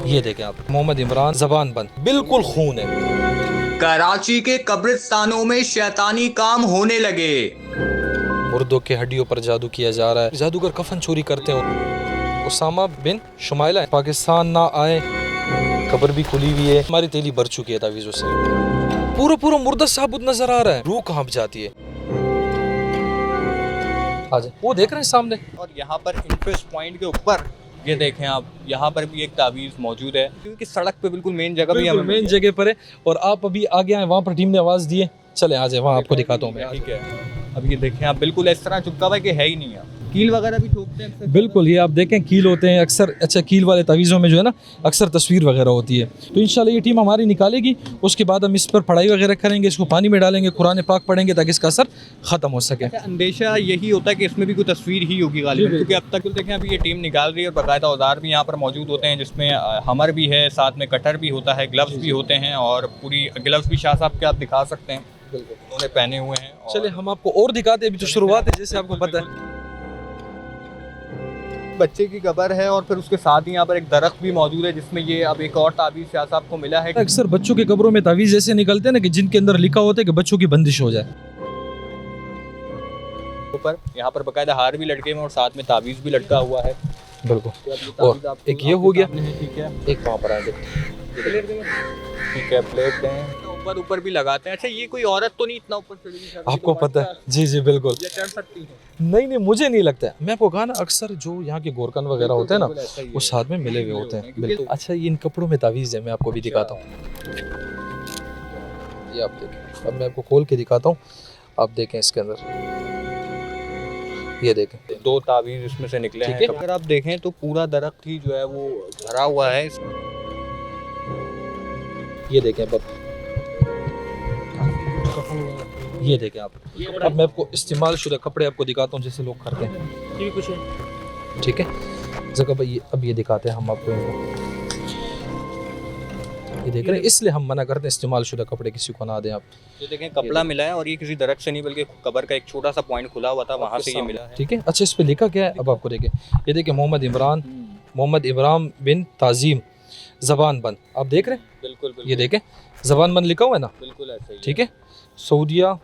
ये देखें आप, मोहम्मद इमरान ज़बान बंद, बिल्कुल खून है। कराची के कब्रिस्तानों में शैतानी काम होने लगे। मुर्दों के हड्डियों पर जादू किया जा रहा है, जादूगर कफन चोरी करते हैं। उसामा बिन शुमाइला पाकिस्तान ना आए, कब्र भी खुली हुई है, हमारी तेली भर चुकी है तावीज़ों से। पूरा पूरा मुर्दा साबुत नजर आ रहा है, रूह कांप जाती है। आज वो देख रहे हैं सामने, और यहाँ पर इंटरेस्ट पॉइंट के ऊपर ये देखें आप, यहाँ पर भी एक तावीज़ मौजूद है, क्योंकि सड़क पे बिल्कुल मेन जगह भी हमें मेन जगह पर है। और आप अभी आगे आए, वहाँ पर टीम ने आवाज़ दी है, चले आ जाए, वहाँ आपको दिखाता हूँ मैं। ठीक है, अब ये देखें आप, बिल्कुल इस तरह चुपका हुआ है कि है ही नहीं है। कील वगैरह भी ठोकते हैं अक्सर। बिल्कुल, ये आप देखें कील होते हैं अक्सर। अच्छा, कील वाले तावीज़ों में जो है ना अक्सर तस्वीर वगैरह होती है। तो इंशाल्लाह ये टीम हमारी निकालेगी, उसके बाद हम इस पर पढ़ाई वगैरह करेंगे, इसको पानी में डालेंगे, कुरान पाक पढ़ेंगे ताकि इसका असर ख़त्म हो सके। अच्छा, अंदेशा यही होता है कि इसमें भी कोई तस्वीर ही होगी गालिब, क्योंकि अब तक देखें अभी ये टीम निकाल रही है और बाकायदा औजार भी यहाँ पर मौजूद होते हैं, जिसमें हमर भी है, साथ में कटर भी होता है, ग्लव्स भी होते हैं, और पूरी ग्लव्स भी शाह साहब के आप दिखा सकते हैं, उन्होंने पहने हुए हैं। चलिए हम आपको और दिखाते हैं, अभी तो शुरुआत है जैसे आपको पता है। बच्चे की कब्र है और फिर उसके साथ ही यहाँ पर एक दरख्त भी मौजूद है, जिसमें ये अब एक और ताबीज़ शाह साहब को मिला है। अक्सर बच्चों के कब्रों में तावीज़ ऐसे निकलते हैं ना कि जिनके अंदर लिखा होता है कि बच्चों की बंदिश हो जाए। ऊपर यहाँ पर बाकायदा हार भी लटके हुए और साथ में ताबीज़ भी लटका हुआ है। बिल्कुल, और एक ये हो गया, ठीक है, एक वहाँ पर आगे, ठीक है, प्लेट दें, ऊपर भी लगाते हैं। अच्छा, ये कोई औरत तो नहीं इतना ऊपर चढ़ेगी? आपको पता है? जी जी बिल्कुल, ये चढ़ सकती है? नहीं, मुझे नहीं लगता है। मैं आपको कहा ना, अक्सर जो यहाँ के गोरकन वगैरह होते हैं ना, वो साथ में मिले हुए होते हैं। बिल्कुल। अच्छा, ये इन कपड़ों में तावीज़ है, मैं आपको भी दिखाता हूँ। ये आप देखें, अब मैं आपको खोल के दिखाता हूँ, आप देखें इसके अंदर, ये देखें, 2 ताबीज़ इसमें से निकले हैं। अगर आप देखें तो पूरा दरख्त ही जो है वो भरा हुआ है। ये देखें अब, ये देखें आप। अब मैं आपको इस्तेमाल शुदा कपड़े आपको दिखाता हूँ जैसे लोग करते हैं, ये भी कुछ है, ठीक है जगह भाई। अब ये दिखाते हैं हम आपको इनको, ये देख रहे हैं, इसलिए हम मना करते हैं इस्तेमाल शुदा कपड़े किसी को ना दें आप। ये देखें कपड़ा मिला है, और ये किसी दरख्त से नहीं बल्कि कब्र का एक छोटा सा पॉइंट खुला हुआ था, वहाँ से ये मिला है। ठीक है, अच्छा इस पे लिखा क्या है अब आपको देखें, ये देखें, मोहम्मद इमरान बिन ताजीम ज़बान बंद, आप देख रहे हैं? बिल्कुल, ये देखें, ज़बान बंद लिखा हुआ है ना, बिल्कुल ऐसा ही। ठीक है। सऊदिया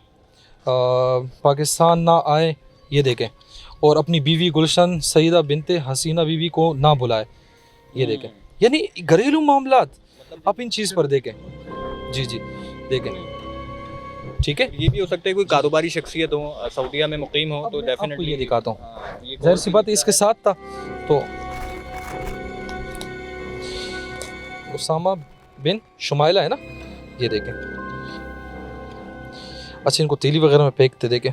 पाकिस्तान ना आए, ये देखें, और अपनी बीवी गुलशन सईदा बिनते हसीना बीवी को ना बुलाए, ये देखें। यानी घरेलू मामलात आप इन चीज़ पर देखें। जी जी देखें, ठीक है। ये भी हो सकता है कोई कारोबारी शख्सियत हो, सऊदीया में मुकीम हो, तो डेफिनेटली ये दिखाता हूँ, जाहिर सी बात है इसके साथ था। तो उसामा बिन शुमाइला है ना, ये देखें। अच्छा, इनको तेली वगैरह में फेंकते देखें।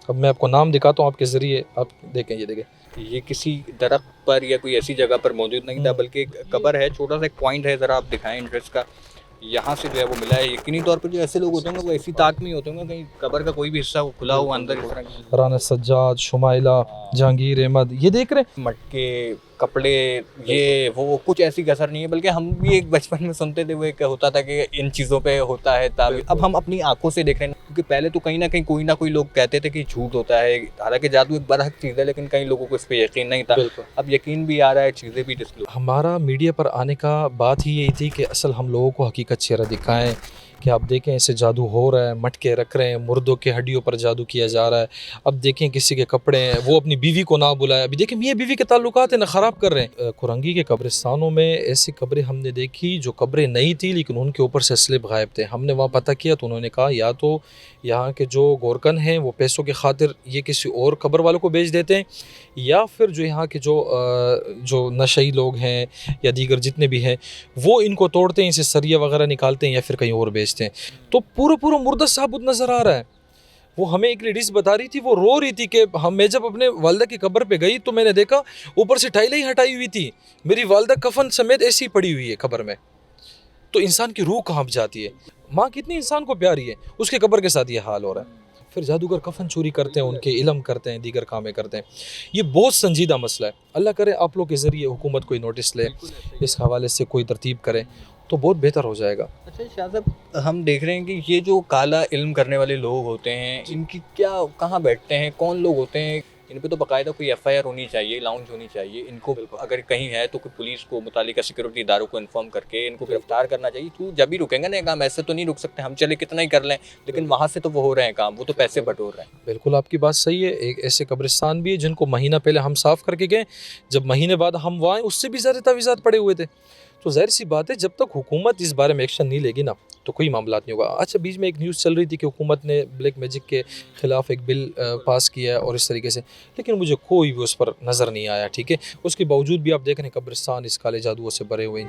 अब मैं आपको नाम दिखाता हूँ आपके ज़रिए, आप देखें, ये देखें। ये किसी दरख्त पर या कोई ऐसी जगह पर मौजूद नहीं था, बल्कि एक कब्र है, छोटा सा एक पॉइंट है, ज़रा आप दिखाएं इंटरेस्ट का, यहाँ से जो है वो मिला है। यकीनी तौर पर जो ऐसे लोग होते होंगे वो ऐसी ताक में होते होंगे, कहीं कब्र का कोई भी हिस्सा वो खुला हुआ अंदर इस तरह। राना सज्जाद, शुमाइला, जहांगीर अहमद, ये देख रहे हैं, मटके, कपड़े, ये वो कुछ ऐसी कसर नहीं है, बल्कि हम भी एक बचपन में सुनते थे, वो एक होता था कि इन चीज़ों पे होता है ताबीज़। अब हम अपनी आंखों से देख रहे हैं, क्योंकि पहले तो कहीं ना कोई लोग कहते थे कि झूठ होता है, हालांकि जादू एक बरहक चीज़ है, लेकिन कई लोगों को इस पर यकीन नहीं था। अब यकीन भी आ रहा है, चीज़ें भी डिस्क्लोज। हमारा मीडिया पर आने का बात ही यही थी कि असल हम लोगों को हकीकत चेहरा दिखाएं कि आप देखें ऐसे जादू हो रहा है, मटके रख रहे हैं, मुर्दों के हड्डियों पर जादू किया जा रहा है। अब देखें किसी के कपड़े हैं, वो अपनी बीवी को ना बुलाए। अभी देखें मियाँ बीवी के ताल्लुकात है ना ख़राब कर रहे हैं। कुरंगी के कब्रिस्तानों में ऐसी कब्रें हमने देखी जो कब्रें नहीं थी, लेकिन उनके ऊपर से स्लिप गायब थे। हमने वहाँ पता किया तो उन्होंने कहा या तो यहाँ के जो गोरकन हैं वो पैसों की खातिर ये किसी और कब्र वालों को बेच देते हैं, या फिर जो यहाँ के जो नशई लोग हैं या दीगर जितने भी हैं वो इनको तोड़ते हैं, इनसे सरिया वगैरह निकालते हैं या फिर कहीं और बेचते हैं। तो पूरा मुर्दा साबुत नज़र आ रहा है। वो हमें एक लेडीज़ बता रही थी, वो रो रही थी कि मैं जब अपने वालदा की कब्र पे गई तो मैंने देखा ऊपर से टाइलें ही हटाई हुई थी, मेरी वालदा कफन समेत ऐसी ही पड़ी हुई है कब्र में। तो इंसान की रूह कांप जाती है। माँ कितनी इंसान को प्यारी है, उसके कब्र के साथ ये हाल हो रहा है। फिर जादूगर कफन चोरी करते हैं, उनके इल्म करते हैं, दीगर कामें करते हैं। ये बहुत संजीदा मसला है। अल्लाह करे आप लोग के ज़रिए हुकूमत कोई नोटिस ले, इस हवाले से कोई तरतीब करे तो बहुत बेहतर हो जाएगा। अच्छा शाह साहब, हम देख रहे हैं कि ये जो काला इल्म करने वाले लोग होते हैं, इनकी क्या कहाँ बैठते हैं, कौन लोग होते हैं, इन पे तो बाकायदा कोई FIR होनी चाहिए, लाउंज होनी चाहिए। इनको अगर कहीं है तो कोई पुलिस को, मुतालिका सिक्योरिटी इदारों को इन्फॉर्म करके इनको गिरफ्तार करना चाहिए। तू जब भी रुकेंगे ना काम, ऐसे तो नहीं रुक सकते हम, चले कितना ही कर लें, लेकिन वहाँ से तो वो हो रहे हैं काम, वो तो पैसे बटोर रहे हैं। बिल्कुल आपकी बात सही है। एक ऐसे कब्रिस्तान भी है जिनको महीना पहले हम साफ़ करके गए, जब महीने बाद हम वहाँ आए उससे भी ज़्यादा तावीज़ात पड़े हुए थे। तो ज़ाहिर सी बात है जब तक हुकूमत इस बारे में एक्शन नहीं लेगी ना तो कोई मामला नहीं होगा। अच्छा, बीच में एक न्यूज़ चल रही थी कि हुकूमत ने ब्लैक मैजिक के ख़िलाफ़ एक बिल पास किया है और इस तरीके से, लेकिन मुझे कोई भी उस पर नज़र नहीं आया। ठीक है, उसके बावजूद भी आप देख रहे हैं कब्रिस्तान इस काले जादुओं से भरे हुए हैं।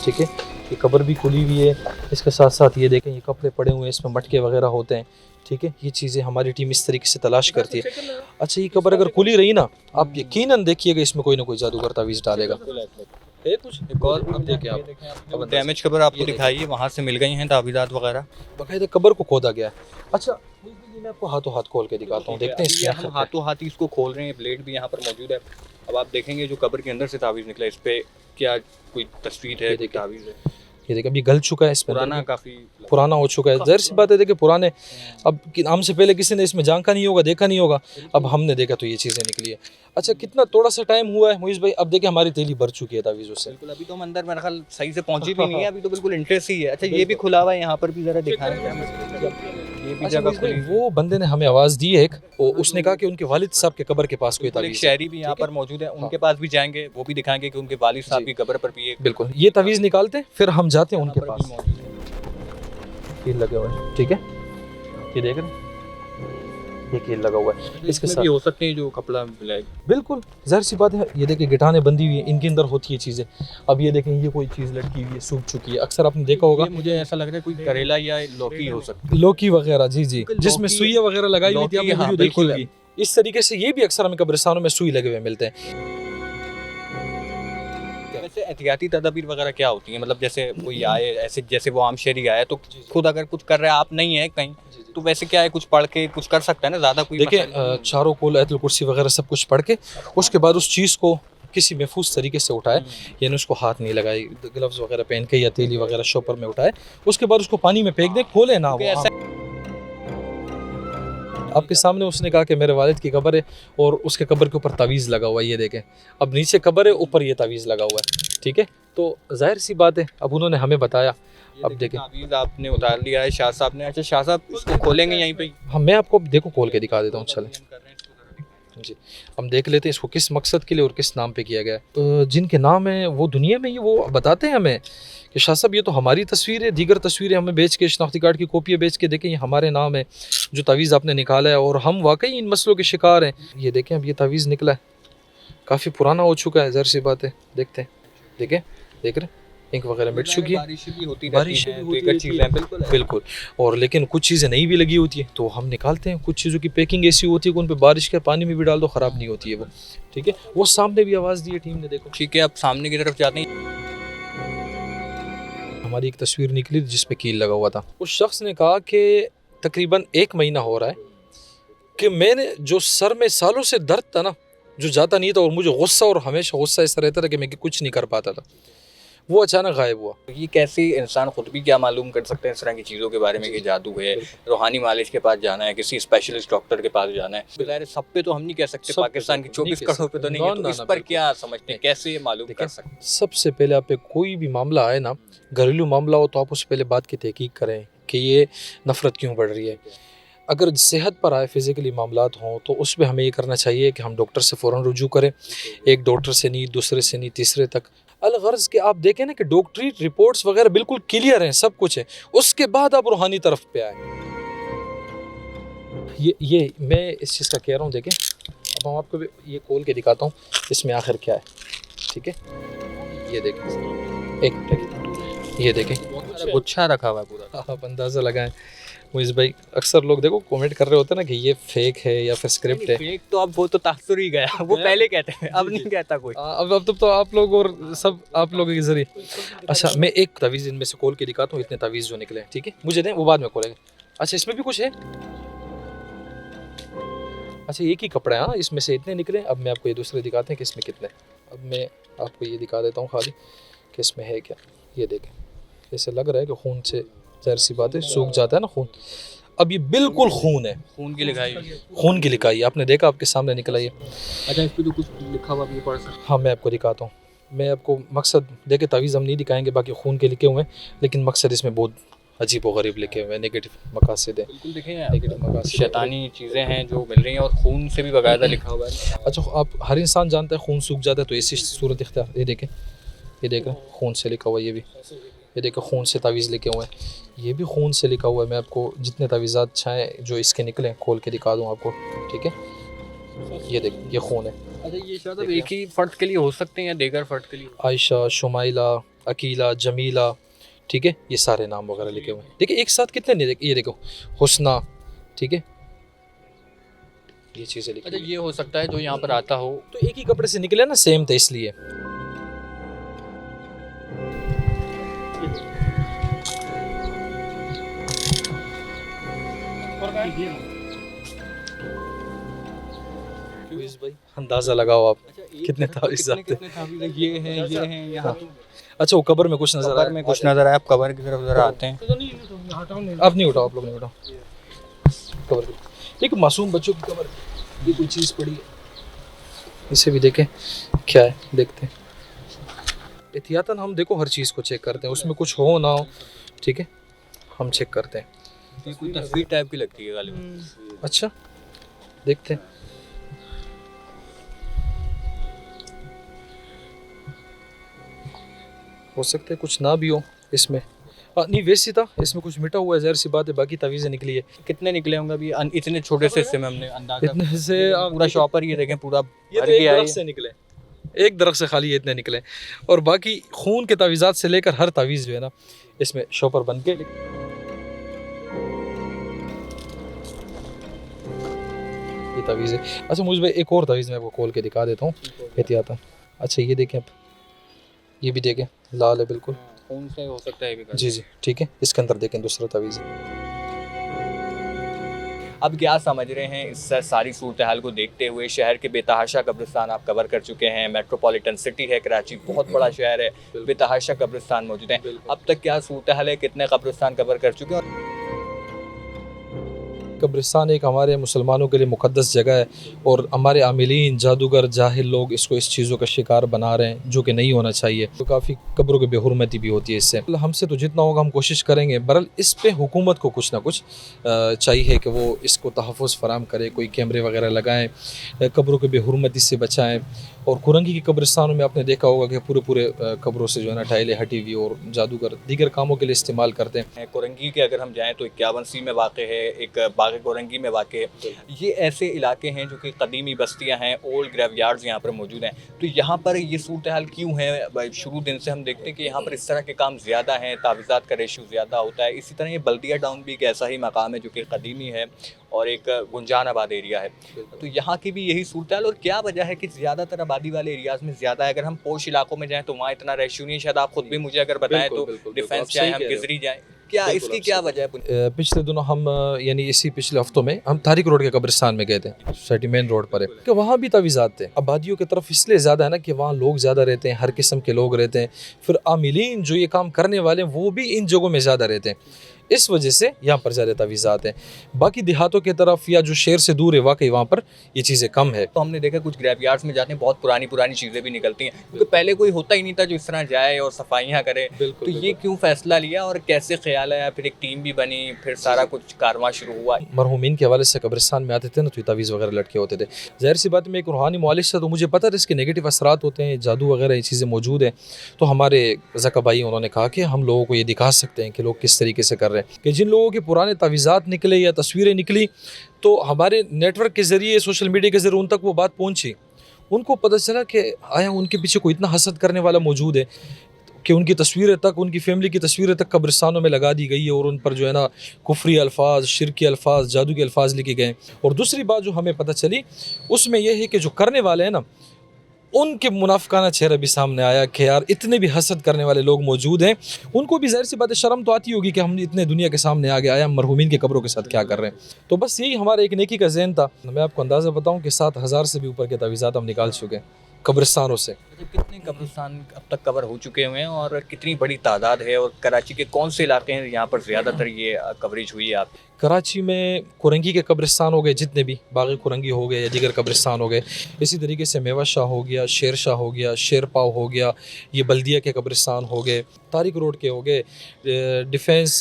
ठीक है, ये कब्र भी खुली हुई है, इसके साथ साथ ये देखें ये कपड़े पड़े हुए हैं, इसमें मटके वगैरह होते हैं। ठीक है, ये चीज़ें हमारी टीम इस तरीके से तलाश करती है। अच्छा, ये कब्र अगर खुली रही ना, आप यकीनन देखिएगा इसमें कोई ना कोई जादूगर तावीज़ डालेगा। है कुछ एक और, अब देखें आप, अब डैमेज कब्र आपको दिखाइए, वहाँ से मिल गई हैं तावीज़ात वगैरह, बाकायदा कब्र को खोदा गया है। अच्छा, मैं आपको हाथों हाथ खोल के दिखाता हूँ, देखते हैं इसके हम हाथों हाथ ही इसको खोल रहे हैं, ब्लेड भी यहाँ पर मौजूद है। अब आप देखेंगे जो कब्र के अंदर से तावीज़ निकला, इस पे क्या कोई तस्वीर है, कोई तावीज़ है। ये देखिए अभी गल चुका है, इसमें पुराना काफ़ी पुराना हो चुका है। ज़ाहिर सी बात है, देखिए पुराने, अब हमसे पहले किसी ने इसमें झांका नहीं होगा, देखा नहीं होगा, अब हमने देखा तो ये चीज़ें निकली है। अच्छा, कितना थोड़ा सा टाइम हुआ है मुइज़ भाई, अब देखिए हमारी तेली भर चुकी है तावीज़ों से। बिल्कुल, अभी तो हम अंदर मेरा ख्याल सही से पहुंची भी नहीं है, अभी तो बिल्कुल इंटरेस्ट ही है। अच्छा, ये भी खुला हुआ है, यहाँ पर भी ज़रा दिखाएं, ये भी अच्छा, जगह खुली। वो बंदे ने हमें आवाज़ दी है एक, उसने कहा कि उनके वालिद साहब के कब्र के पास कोई एक तावीज़ है। शहरी भी यहाँ पर मौजूद है, उनके पास भी जाएंगे, वो भी दिखाएंगे कि उनके वालिद साहब की कब्र पर भी एक बिल्कुल, ये तावीज़ निकालते हैं, फिर हम जाते हैं उनके पास। मौजूद है। कील लगे हुए हैं, ठीक है, ये देख रहे हैं, ये कील लगा हुआ है इसके इसमें साथ। भी हो सकते हैं जो कपड़ा ब्लैक। बिल्कुल जाहिर सी बात है, ये देखिए गिटाने बंधी हुई है, इनके अंदर होती है चीज़ें। अब ये देखें, ये कोई चीज़ लटकी हुई है, सूख चुकी है, अक्सर आपने देखा होगा ये मुझे ऐसा लग रहा है कोई करेला या लौकी हो सकती है। लौकी वगैरह, जी जी, जिसमें लौकी- सुइयां वगैरह लगाई हुई थी, आपने हाँ, वीडियो देखी बिल्कुल। होगी। इस तरीके से ये भी अक्सर हमें कब्रिस्तानों में सुई लगे हुए मिलते हैं। वैसे एहतियाती तदाबीर वगैरह क्या होती हैं? मतलब जैसे कोई आए ऐसे, जैसे वो आम शहरी आया तो खुद अगर कुछ कर रहा है, आप नहीं है कहीं, तो वैसे क्या है, कुछ पढ़ के कुछ कर सकता है ना, ज़्यादा कोई देखिए मसला नहीं। चारों कुल आयतुल कुर्सी वगैरह सब कुछ पढ़ के उसके बाद उस चीज़ को किसी महफूज तरीके से उठाए, यानी उसको हाथ नहीं लगाए, ग्लव्स वगैरह पहन के या तेली वगैरह शॉपर में उठाए, उसके बाद उसको पानी में फेंक दे, खोले ना। क्योंकि ऐसा आपके सामने उसने कहा कि मेरे वालिद की कब्र है और उसके कब्र के ऊपर तावीज़ लगा हुआ है, ये देखें। अब नीचे कब्र है, ऊपर ये तावीज़ लगा हुआ है, ठीक है। तो जाहिर सी बात है, अब उन्होंने हमें बताया, अब देखें। तावीज़ आपने उतार लिया है शाह साहब ने। अच्छा, शाह साहब इसको खोलेंगे यहीं पे? हाँ, मैं आपको देखो खोल के दिखा देता हूँ, चलें जी। हम देख लेते हैं इसको किस मकसद के लिए और किस नाम पे किया गया है। तो जिनके नाम है वो दुनिया में ही वो बताते हैं हमें कि शाह साहब ये तो हमारी तस्वीर है, दीगर तस्वीरें हमें बेच के, शनाख्ती कार्ड की कॉपियाँ बेच के, देखें ये हमारे नाम है जो तावीज़ आपने निकाला है, और हम वाकई इन मसलों के शिकार हैं। ये देखें, अब ये तावीज़ निकला है, काफ़ी पुराना हो चुका है, ज़ाहिर सी बात है। देखते हैं, देखें, देख रहे हैं, इंक वगैरह मिट चुकी है, बारिश भी होती बारिश रहती भी है, होती दीगर रहती चीज़ें है, बिल्कुल बिल्कुल। और लेकिन कुछ चीज़ें नहीं भी लगी होती है तो हम निकालते हैं। कुछ चीज़ों की पैकिंग ऐसी होती है कि उन पे बारिश के पानी में भी डाल दो, ख़राब नहीं होती है वो, ठीक है। वो सामने भी आवाज़ दी है टीम ने, देखो। ठीक है, अब सामने की तरफ जाते हैं। हमारी एक तस्वीर निकली जिस पे कील लगा हुआ था। उस शख्स ने कहा कि तकरीबन 1 महीना हो रहा है कि मैंने जो सर में सालों से दर्द था ना, जो जाता नहीं था, और मुझे गुस्सा, और हमेशा गुस्सा ऐसा रहता था कि मैं कुछ नहीं कर पाता था, वो अचानक गायब हुआ। ये कैसे इंसान खुद भी क्या मालूम कर सकते हैं इस तरह की चीज़ों के बारे में कि जादू है, रूहानी मालिश के पास जाना है, किसी स्पेशलिस्ट डॉक्टर के पास जाना है। बिलार सब पे तो हम नहीं कह सकते, सब पे पाकिस्तान की तो 24 नहीं कह करोड़ पे तो सकते। नहीं है, तो ना, इस ना, पर बिल्कुल। क्या समझते हैं, कैसे मालूम कर सकते हैं? सबसे पहले आप पे कोई भी मामला आए ना, घरेलू मामला हो, तो आप उससे पहले बात की तहकीक करें कि ये नफ़रत क्यों बढ़ रही है। अगर सेहत पर आए, फिज़िकली मामलात हों, तो उसमें हमें ये करना चाहिए कि हम डॉक्टर से फ़ौरन रुजू करें। एक डॉक्टर से नहीं, दूसरे से नहीं, तीसरे तक। अलगर्ज़ के आप देखें ना कि डॉक्टरी रिपोर्ट्स वगैरह बिल्कुल क्लियर हैं, सब कुछ है, उसके बाद आप रूहानी तरफ पे आए। ये मैं इस चीज़ का कह रहा हूँ, देखें। अब हम आपको ये खोल के दिखाता हूँ इसमें आखिर क्या है, ठीक है। ये देखें, एक मिनट, ये देखें, गुच्छा रखा हुआ है पूरा। आप अंदाज़ा लगाएं। मुइज़ भाई, अक्सर लोग देखो कमेंट कर रहे होते हैं ना कि ये फेक है या फिर स्क्रिप्ट है। फेक तो अब वो तो तासुर ही गया, वो पहले कहते हैं, अब नहीं कहता कोई। अब तो आप लोग और सब आप लोगों के जरिए। अच्छा, मैं एक तावीज़ इनमें से खोल के दिखाता हूँ, इतने तावीज़ जो निकले हैं, ठीक है, मुझे दें, वो बाद में खोलेंगे। अच्छा, इसमें भी कुछ है। अच्छा, एक ही कपड़ा है, हाँ, इसमें से इतने निकले। अब मैं आपको ये दूसरे दिखाते हैं कि इसमें कितने। अब मैं आपको ये दिखा देता हूँ खाली कि इसमें है क्या। ये देखें, ऐसे लग रहा है कि खून से, ज़ाहिर सी बात है, सूख जाता है ना खून। अब ये बिल्कुल खून है, खून की लिखाई। खून की लिखाई आपने देखा आपके सामने निकला ये। अच्छा, इस पे तो कुछ लिखा हुआ भी पढ़ सकते। हाँ मैं आपको दिखाता हूँ, मैं आपको मकसद देखे, तावीज़ हम नहीं दिखाएंगे, बाकी खून के लिखे हुए हैं, लेकिन मकसद इसमें बहुत अजीब व गरीब लिखे हुए हैं, नेगेटिव मकासद है। बिल्कुल देखें, नेगेटिव मकासद शैतानी चीज़ें हैं जो मिल रही हैं और खून से भी बाकायदा लिखा हुआ है। अच्छा आप हर इंसान जानता है खून सूख जाता है तो ऐसी सूरत इख्तियार, ये देखें, ये देखें खून से लिखा हुआ है, ये देखें खून से तावीज़ लिखे हुए हैं, ये भी खून से लिखा हुआ है। मैं आपको जितने तावीज़ात चाहें जो इसके निकले खोल के दिखा दूँ आपको, ठीक है, ये देखें ये खून है। अच्छा, ये शायद अब एक ही फ़र्द के लिए हो सकते हैं या दीगर फ़र्द के लिए? आयशा, शुमाइला, अकीला, जमीला, ठीक है, ये सारे नाम वगैरह लिखे हुए हैं। देखिए एक साथ कितने नहीं, ये देखो हुस्ना, ठीक है, ये चीज़ें लिखी अच्छा, हुई हैं। ये हो सकता है जो यहाँ पर आता हो। तो एक ही कपड़े से निकले ना, सेम थे इसलिए। भाई अंदाजा लगाओ आप कितने तावीज़ आते हैं। कितने तावीज़ हैं? ये हैं यहाँ पे। अच्छा वो कबर में कुछ नजर कबर में कुछ नज़र आया, आप कबर की तरफ ज़रा आते हैं। अब नहीं उठाओ, आप लोग नहीं उठाओ कबर की। एक मासूम बच्चों की कबर, ये कोई चीज़ पड़ी है, इसे भी देखें क्या है, देखते हैं। एहतियातन हम देखो हर चीज़ को चेक करते हैं, उसमें कुछ हो ना हो, ठीक है, हम चेक करते हैं। ये कोई तस्वीर टाइप की लगती है गालिब। अच्छा देखते हैं, हो सकता है कुछ ना भी हो इसमें। नहीं वैसे था, इसमें कुछ मिटा हुआ है, ज़ाहिर सी बात है, बाकी तावीज़ें निकली है। कितने निकले होंगे अभी इतने छोटे से हिस्से में हमने अंदाजा? इतने से आप पूरा शॉपर ये देखें पूरा ये भर तो एक गया है। दरख्त से निकले, एक दरख्त से खाली ये इतने निकले, और बाकी खून के तावीज़ात से लेकर हर तावीज़ जो है ना इसमें शॉपर बन के ये तावीज़ है। अच्छा मुझे भाई एक और तावीज़ मैं आपको खोल के दिखा देता हूँ एहतियातन। अच्छा ये देखें आप, ये भी देखें लाल है बिल्कुल, खून से हो सकता है भी। जी जी ठीक है, इसके अंदर देखें दूसरा तावीज़ है। अब क्या समझ रहे हैं इस सारी सूरत हाल को देखते हुए? शहर के बेतहाशा कब्रिस्तान आप कवर कर चुके हैं, मेट्रोपॉलिटन सिटी है कराची, बहुत बड़ा शहर है, बेतहाशा कब्रिस्तान मौजूद हैं। अब तक क्या सूरत हाल है, कितने कब्रिस्तान कवर कर चुके हैं? कब्रिस्तान एक हमारे मुसलमानों के लिए मुक़द्दस जगह है, और हमारे आमिलीन जादूगर जाहिल लोग इसको इस चीज़ों का शिकार बना रहे हैं जो कि नहीं होना चाहिए। तो काफ़ी कब्रों की बेहुरमती भी होती है इससे। हमसे तो जितना होगा हम कोशिश करेंगे, बहरहाल इस पे हुकूमत को कुछ ना कुछ चाहिए कि वो इसको तहफ़्फ़ुज़ फराम करे, कोई कैमरे वगैरह लगाएँ, कब्रों की बेहुरमती से बचाएँ। और कुरंगी की कब्रिस्तानों में आपने देखा होगा कि पूरे कब्रों से जो है ना टाइलें हटी हुई और जादूगर दीगर कामों के लिए इस्तेमाल करते हैं। कुरंगी के अगर हम जाएँ तो 51C में वाक़ है, एक बाग़ कुरंगी में वाक़ है। ये ऐसे इलाके हैं जो कि कदीमी बस्तियाँ हैं, ओल्ड ग्रेवयार्ड्स यहाँ पर मौजूद हैं। तो यहाँ पर ये सूरत हाल क्यों है? शुरू दिन से हम देखते हैं कि यहाँ पर इस तरह के काम ज़्यादा हैं, तावीज़ात का रेशो ज़्यादा होता है। इसी तरह ये बल्दिया टाउन भी एक ऐसा ही मकाम है जो कि कदीमी है और एक गुंजान आबाद एरिया है। तो यहाँ की भी यही सूरत हाल, और क्या वजह है कि ज़्यादातर आबादी वाले एरियाज़ में ज़्यादा है? अगर हम पोश इलाकों में जाएँ तो वहाँ इतना रेशो नहीं है, शायद आप खुद भी मुझे अगर बताएं तो डिफेंस जाएँ, हम गिजरी जाएँ, क्या इसकी क्या वजह है? पिछले दिनों हम यानी इसी पिछले हफ्तों में हम तारिक रोड के कब्रिस्तान में गए थे, सोसाइटी मेन रोड पर है, कि वहाँ भी तावीज़ात थे। आबादियों की तरफ इसलिए ज़्यादा है ना कि वहाँ लोग ज़्यादा रहते हैं, हर किस्म के लोग रहते हैं, फिर आमिलीन जो ये काम करने वाले हैं वो भी इन जगहों में ज़्यादा रहते हैं, इस वजह से यहाँ पर ज़्यादा तावीज़ात हैं। बाकी देहातों की तरफ या जो शहर से दूर है वाकई वहाँ पर ये चीज़ें कम है। तो हमने देखा कुछ ग्रेवयार्ड्स में जाते हैं, बहुत पुरानी चीज़ें भी निकलती हैं, क्योंकि पहले कोई होता ही नहीं था जो इस तरह जाए और सफाइयाँ करे। तो ये क्यों फैसला लिया और कैसे ख्याल आया? फिर एक टीम भी बनी, फिर सारा कुछ कारवां शुरू हुआ। मरहूमिन के हवाले से कब्रिस्तान में आते थे ना तो तावीज़ वगैरह लटके होते थे। ज़ाहिर सी बात में एक रूहानी मौलिस था तो मुझे पता था इसके नेगेटिव असरात होते हैं, जादू वगैरह ये चीज़ें मौजूद हैं। तो हमारे ज़का भाई उन्होंने कहा कि हम लोगों को ये दिखा सकते हैं कि लोग किस तरीके से कर रहे हैं, कि जिन लोगों के पुराने तावीज़ात निकले या तस्वीरें निकली तो हमारे नेटवर्क के ज़रिए, सोशल मीडिया के ज़रिए उन तक वो बात पहुँची, उनको पता चला कि आया उनके पीछे कोई इतना हसद करने वाला मौजूद है कि उनकी तस्वीरें तक, उनकी फैमिली की तस्वीरें तक कब्रिस्तानों में लगा दी गई है और उन पर जो है ना कुफरी अल्फाज, शिरकी अल्फाज, जादू के अल्फाज लिखे गए। और दूसरी बात जो हमें पता चली उसमें यह है कि जो करने वाले हैं ना उनके मुनाफिकाना चेहरा भी सामने आया कि यार इतने भी हसद करने वाले लोग मौजूद हैं। उनको भी ज़ाहिर सी बात है शर्म तो आती होगी कि हम इतने दुनिया के सामने आ गए, आया मरहूमिन के कब्रों के साथ क्या कर रहे हैं। तो बस यही हमारा एक नेकी का ज़हन था। मैं आपको अंदाज़ा बताऊं कि 7,000 से भी ऊपर के तावीज़ात हम निकाल चुके हैं कब्रिस्तानों से। कितने कब्रिस्तान अब तक कवर हो चुके हुए हैं और कितनी बड़ी तादाद है, और कराची के कौन से इलाके हैं यहाँ पर ज़्यादातर ये कवरेज हुई है? आप कराची में कुरंगी के कब्रिस्तान हो गए, जितने भी बाग़ कुरंगी हो गए या दीगर कब्रिस्तान हो गए, इसी तरीके से मेवा शाह हो गया, शेर शाह हो गया, शेर पाव हो गया, ये बल्दिया के कब्रिस्तान हो गए, तारिक रोड के हो गए, डिफेंस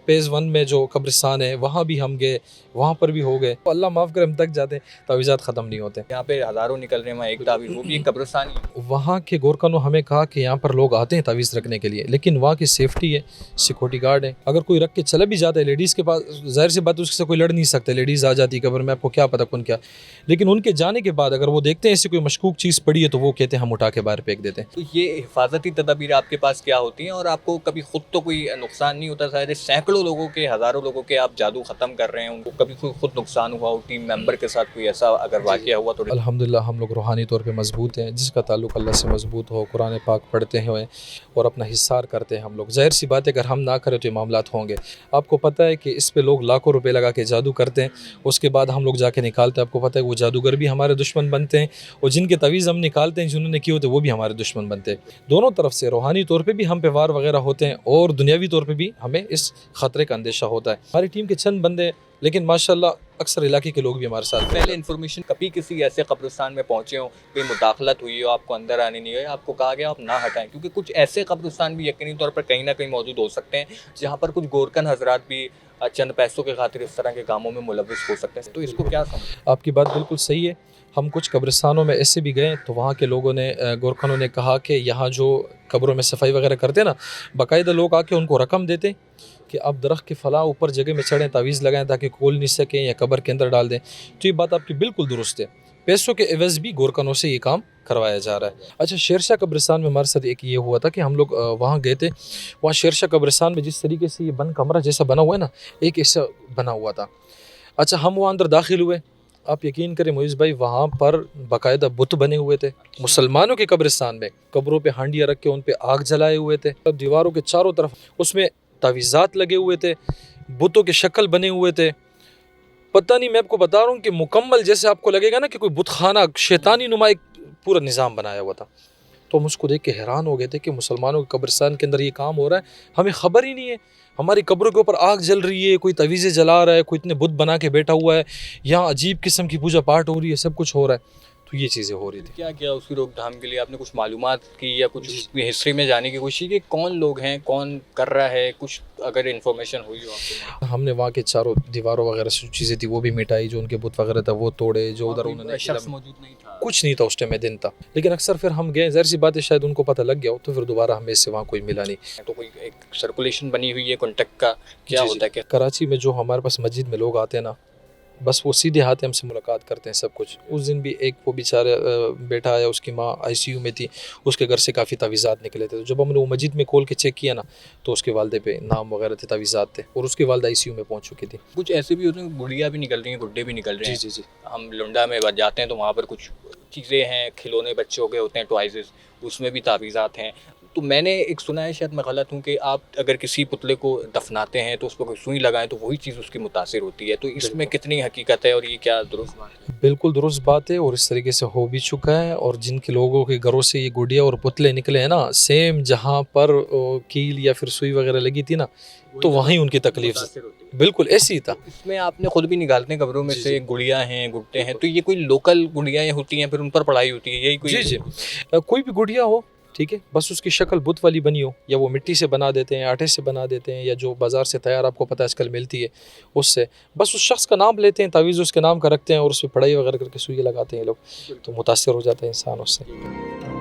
फेज़ 1 में जो कब्रिस्तान है वहाँ भी हम गए, वहाँ पर भी हो गए। तो अल्लाह माफ़ करे हम तक जाते हैं, तावीज़ात ख़त्म नहीं होते। यहाँ पे हज़ारों निकल रहे हैं, वहाँ एक तावीज़, वो भी एक कब्रिस्तान ही है। वहाँ के गोरखा ने हमें कहा कि यहाँ पर लोग आते हैं तावीज़ रखने के लिए, लेकिन वहाँ की सेफ्टी है, सिक्योरिटी गार्ड है, अगर कोई रख के चला भी जाता है लेडीज़ के पास, जाहिर सी बात उससे कोई लड़ नहीं सकते, लेडीज़ आ जाती कब्र में, आपको क्या पता कौन क्या। लेकिन उनके जाने के बाद अगर वो देखते हैं ऐसी कोई मशकूक चीज़ पड़ी है तो वो कहते हैं हम उठा के बाहर फेंक देते हैं। तो ये हिफाजती तदाबीर आपके पास क्या होती हैं, और आपको कभी खुद तो कोई नुकसान नहीं होता? शायद सैकड़ों लोगों के, हज़ारों लोगों के आप जादू ख़त्म कर रहे हैं, उनको कभी कोई खुद नुकसान हुआ हो, टीम मेंबर के साथ कोई ऐसा अगर वाक़या हुआ तो? अल्हम्दुलिल्लाह हम लोग रूहानी तौर पे मजबूत हैं, जिसका ताल्लुक़ अल्लाह से मजबूत हो, कुरान पाक पढ़ते हैं और अपना हिस्सार करते हैं हम लोग। ज़ाहिर सी बात है अगर हम ना करें तो ये मामलात होंगे। आपको पता है कि इस पे लोग लाखों रुपए लगा के जादू करते हैं, उसके बाद हम लोग जाके निकालते हैं। आपको पता है वो जादूगर भी हमारे दुश्मन बनते हैं और जिनके तवीज़ हम निकालते हैं, जिन्होंने किए होते वो भी हमारे दुश्मन बनते हैं। दोनों तरफ से रूहानी तौर पर भी हम पे वार वगैरह होते हैं और दुनियावी तौर पर भी हमें इस ख़तरे का अंदेशा होता है। हमारी टीम के चंद बंदे, लेकिन माशाल्लाह अक्सर इलाके के लोग भी हमारे साथ। पहले इन्फॉर्मेशन कभी किसी ऐसे कब्रिस्तान में पहुँचे हो, कोई मुदाखलत हुई हो, आपको अंदर आने नहीं हुई, आपको कहा गया आप ना हटाएं? क्योंकि कुछ ऐसे कब्रिस्तान भी यकीनी तौर पर कहीं ना कहीं मौजूद हो सकते हैं जहाँ पर कुछ गोरकन हजरात भी चंद पैसों के खातिर इस तरह के कामों में मुलविस हो सकते हैं, तो इसको क्या समझ? आपकी बात बिल्कुल सही है। हम कुछ कब्रिस्तानों में ऐसे भी गए तो वहाँ के लोगों ने, गोरखनों ने कहा कि यहाँ जो कब्रों में सफाई वगैरह करते ना, बाकायदा लोग आके उनको रकम देते कि आप दरख्त के फला ऊपर जगह में चढ़ें, तावीज़ लगाएं ताकि खोल नहीं सकें या कब्र के अंदर डाल दें। तो ये बात आपकी बिल्कुल दुरुस्त है, पैसों के एवज़ भी गोरखनों से ये काम करवाया जा रहा है। अच्छा, शेरशाह कब्रिस्तान में हमारे साथ एक ये हुआ था कि हम लोग वहाँ गए थे। वहाँ शेरशाह कब्रिस्तान में जिस तरीके से ये बंद कमरा जैसा बना हुआ है ना, एक ऐसा बना हुआ था। अच्छा, हम वहाँ अंदर दाखिल हुए, आप यकीन करें मोइज़ भाई, वहाँ पर बाकायदा बुत बने हुए थे मुसलमानों के कब्रिस्तान में। कब्रों पे हांडियाँ रख के उन पे आग जलाए हुए थे, अब दीवारों के चारों तरफ उसमें तावीज़ात लगे हुए थे, बुतों के शक्ल बने हुए थे। पता नहीं, मैं आपको बता रहा हूँ कि मुकम्मल जैसे आपको लगेगा ना कि कोई बुतखाना, शैतानी नुमा एक पूरा निज़ाम बनाया हुआ था। तो हम उसको देख के हैरान हो गए थे कि मुसलमानों के कब्रिस्तान के अंदर ये काम हो रहा है, हमें ख़बर ही नहीं है। हमारी कब्रों के ऊपर आग जल रही है, कोई तवीज़ें जला रहा है, कोई इतने बुत बना के बैठा हुआ है, यहाँ अजीब किस्म की पूजा पाठ हो रही है, सब कुछ हो रहा है। तो ये चीज़ें हो रही थी। क्या किया उसकी रोकथाम के लिए? आपने कुछ मालूमात की या कुछ उसकी हिस्ट्री में जाने की कोशिश की, कौन लोग हैं, कौन कर रहा है, कुछ अगर इन्फॉर्मेशन हुई हो आपको? हमने वहाँ के चारों दीवारों वगैरह से चीज़ें थी वो भी मिटाई, जो उनके बुत वगैरह था वो तोड़े, जो उधर उन्होंने शख्स मौजूद नहीं था? कुछ नहीं था उस टाइम में, दिन था। लेकिन अक्सर फिर हम गए, ज़ाहिर सी बात है शायद उनको पता लग गया हो, तो फिर दोबारा हमें इससे वहाँ कोई मिला नहीं। तो कोई एक सर्कुलेशन बनी हुई है कॉन्टेक्ट का, क्या होता है? क्या कराची में जो हमारे पास मस्जिद में लोग आते हैं ना, बस वो सीधे हाथ हमसे मुलाकात करते हैं सब कुछ। उस दिन भी एक वो बेचारा बेटा आया, उसकी माँ आईसीयू में थी, उसके घर से काफ़ी तावीज़ात निकले थे। तो जब हमने वो मस्जिद में खोल के चेक किया ना, तो उसके वालदे पे नाम वगैरह थे, तावीज़ात थे, और उसके वालदा आईसीयू में पहुँच चुकी थी। कुछ ऐसे भी होते हैं, गुड़िया भी निकल रही हैं, गुड्डे भी निकल रहे हैं। जी जी जी। हम लुंडा में जाते हैं तो वहाँ पर कुछ चीज़ें हैं, खिलौने बच्चों के होते हैं, टॉयज़, उसमें भी तावीज़ात हैं। तो मैंने एक सुना है, शायद मैं गलत हूँ, कि आप अगर किसी पुतले को दफनाते हैं तो उस पर कोई सुई लगाएं तो वही चीज़ उसकी मुतासिर होती है। तो इसमें कितनी हकीकत है और ये क्या दुरुस्त बात है? बिल्कुल दुरुस्त बात है, और इस तरीके से हो भी चुका है। और जिनके लोगों के घरों से ये गुड़िया और पुतले निकले हैं ना, सेम जहाँ पर कील या फिर सुई वगैरह लगी थी ना, तो वहीं उनकी तकलीफ बिल्कुल ऐसी ही था। इसमें आपने खुद भी निकालते हैं कब्रों में से गुड़िया हैं, गुड्डे हैं, तो ये कोई लोकल गुड़ियाँ होती हैं, फिर उन पर पढ़ाई होती है, यही कोई? जी जी, कोई भी गुड़िया हो, ठीक है, बस उसकी शक्ल बुत वाली बनी हो, या वो मिट्टी से बना देते हैं, आटे से बना देते हैं, या जो बाज़ार से तैयार आपको पता है आजकल मिलती है, उससे बस उस शख्स का नाम लेते हैं, तावीज़ उसके नाम का रखते हैं और उस पर पढ़ाई वगैरह करके सुई लगाते हैं लोग, तो मुतासिर हो जाता है इंसान उससे।